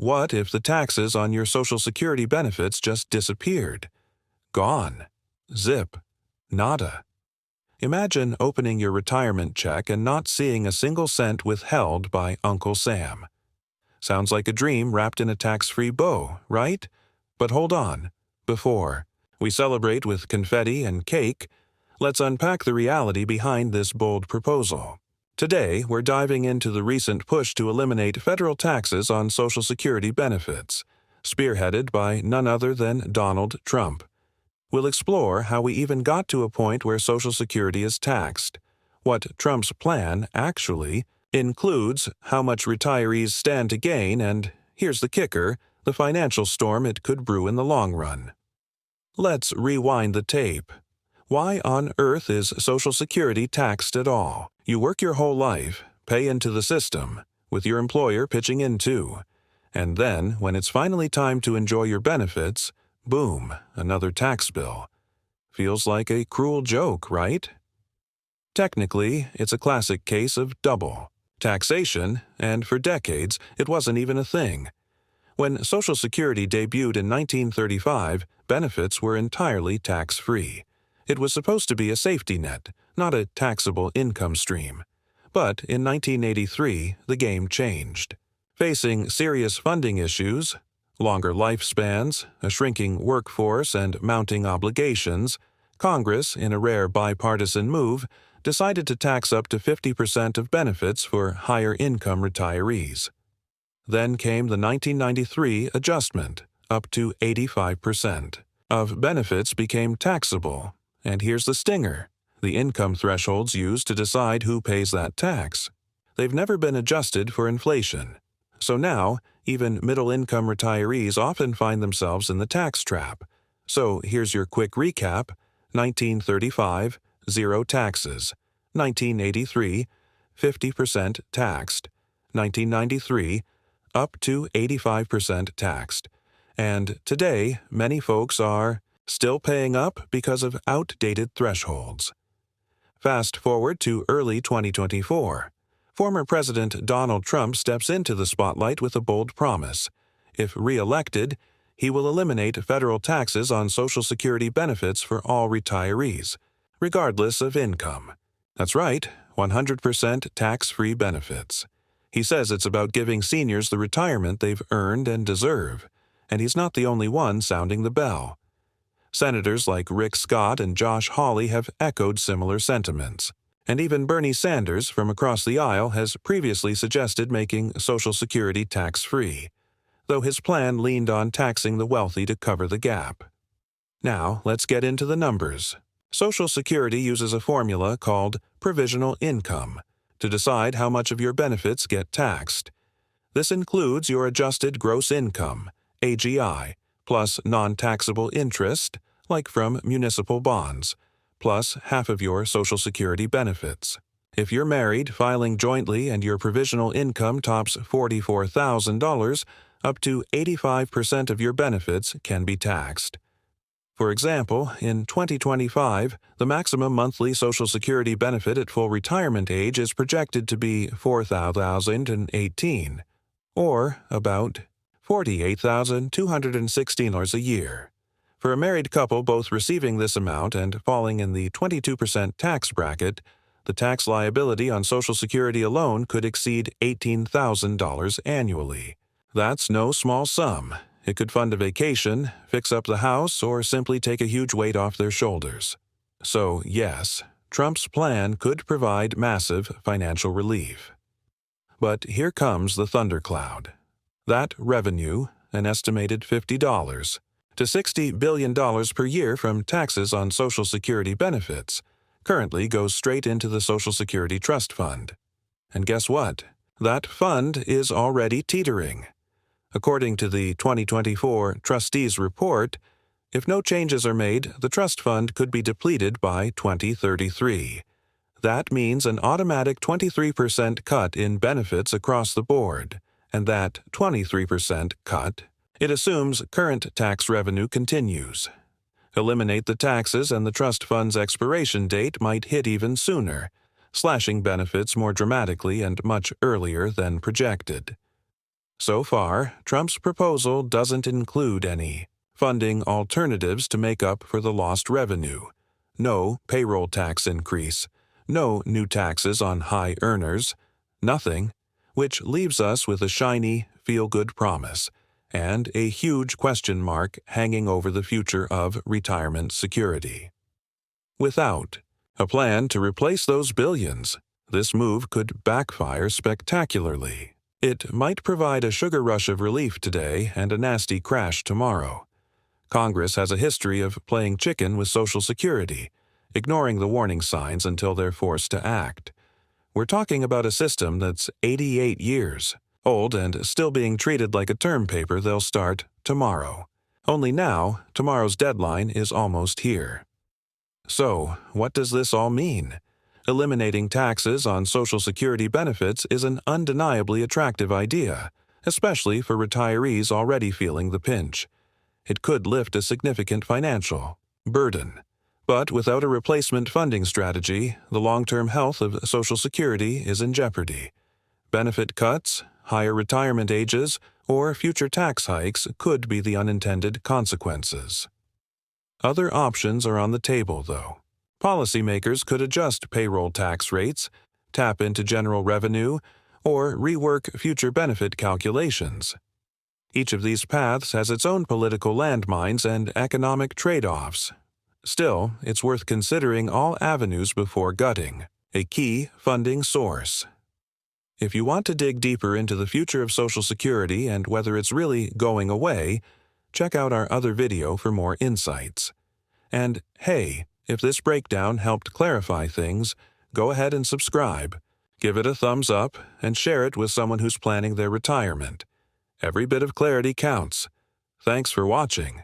What if the taxes on your Social Security benefits just disappeared? Gone. Zip. Nada. Imagine opening your retirement check and not seeing a single cent withheld by Uncle Sam. Sounds like a dream wrapped in a tax-free bow, right? But hold on. Before we celebrate with confetti and cake, let's unpack the reality behind this bold proposal. Today, we're diving into the recent push to eliminate federal taxes on Social Security benefits, spearheaded by none other than Donald Trump. We'll explore how we even got to a point where Social Security is taxed, what Trump's plan actually includes, how much retirees stand to gain, and, here's the kicker, the financial storm it could brew in the long run. Let's rewind the tape. Why on earth is Social Security taxed at all? You work your whole life, pay into the system, with your employer pitching in too. And then, when it's finally time to enjoy your benefits, boom, another tax bill. Feels like a cruel joke, right? Technically, it's a classic case of double taxation, and for decades, it wasn't even a thing. When Social Security debuted in 1935, benefits were entirely tax-free. It was supposed to be a safety net, not a taxable income stream. But in 1983, the game changed. Facing serious funding issues, longer lifespans, a shrinking workforce, and mounting obligations, Congress, in a rare bipartisan move, decided to tax up to 50% of benefits for higher-income retirees. Then came the 1993 adjustment, up to 85% of benefits became taxable. And here's the stinger: the income thresholds used to decide who pays that tax. They've never been adjusted for inflation. So now, even middle-income retirees often find themselves in the tax trap. So here's your quick recap: 1935, zero taxes; 1983, 50% taxed; 1993, up to 85% taxed. And today, many folks are still paying up because of outdated thresholds. Fast forward to early 2024. Former President Donald Trump steps into the spotlight with a bold promise. If re-elected, he will eliminate federal taxes on Social Security benefits for all retirees, regardless of income. That's right, 100% tax-free benefits. He says it's about giving seniors the retirement they've earned and deserve, and he's not the only one sounding the bell. Senators like Rick Scott and Josh Hawley have echoed similar sentiments. And even Bernie Sanders from across the aisle has previously suggested making Social Security tax-free, though his plan leaned on taxing the wealthy to cover the gap. Now, let's get into the numbers. Social Security uses a formula called provisional income to decide how much of your benefits get taxed. This includes your adjusted gross income, AGI, plus non-taxable interest, like from municipal bonds, plus half of your Social Security benefits. If you're married, filing jointly, and your provisional income tops $44,000, up to 85% of your benefits can be taxed. For example, in 2025, the maximum monthly Social Security benefit at full retirement age is projected to be $4,018, or about $48,216 a year. For a married couple both receiving this amount and falling in the 22% tax bracket, the tax liability on Social Security alone could exceed $18,000 annually. That's no small sum. It could fund a vacation, fix up the house, or simply take a huge weight off their shoulders. So, yes, Trump's plan could provide massive financial relief. But here comes the thundercloud. That revenue, an estimated $50 to $60 billion per year from taxes on Social Security benefits, currently goes straight into the Social Security Trust Fund. And guess what? That fund is already teetering. According to the 2024 Trustees Report, if no changes are made, the trust fund could be depleted by 2033. That means an automatic 23% cut in benefits across the board, and that 23% cut, it assumes current tax revenue continues. Eliminate the taxes and the trust fund's expiration date might hit even sooner, slashing benefits more dramatically and much earlier than projected. So far, Trump's proposal doesn't include any funding alternatives to make up for the lost revenue, no payroll tax increase, no new taxes on high earners, nothing, which leaves us with a shiny, feel-good promise and a huge question mark hanging over the future of retirement security. Without a plan to replace those billions, this move could backfire spectacularly. It might provide a sugar rush of relief today and a nasty crash tomorrow. Congress has a history of playing chicken with Social Security, ignoring the warning signs until they're forced to act. We're talking about a system that's 88 years old and still being treated like a term paper they'll start tomorrow. Only now, tomorrow's deadline is almost here. So, what does this all mean? Eliminating taxes on Social Security benefits is an undeniably attractive idea, especially for retirees already feeling the pinch. It could lift a significant financial burden. But without a replacement funding strategy, the long-term health of Social Security is in jeopardy. Benefit cuts, higher retirement ages, or future tax hikes could be the unintended consequences. Other options are on the table, though. Policymakers could adjust payroll tax rates, tap into general revenue, or rework future benefit calculations. Each of these paths has its own political landmines and economic trade-offs. Still, it's worth considering all avenues before gutting a key funding source. If you want to dig deeper into the future of Social Security and whether it's really going away, check out our other video for more insights. And hey, if this breakdown helped clarify things, go ahead and subscribe, give it a thumbs up, and share it with someone who's planning their retirement. Every bit of clarity counts. Thanks for watching.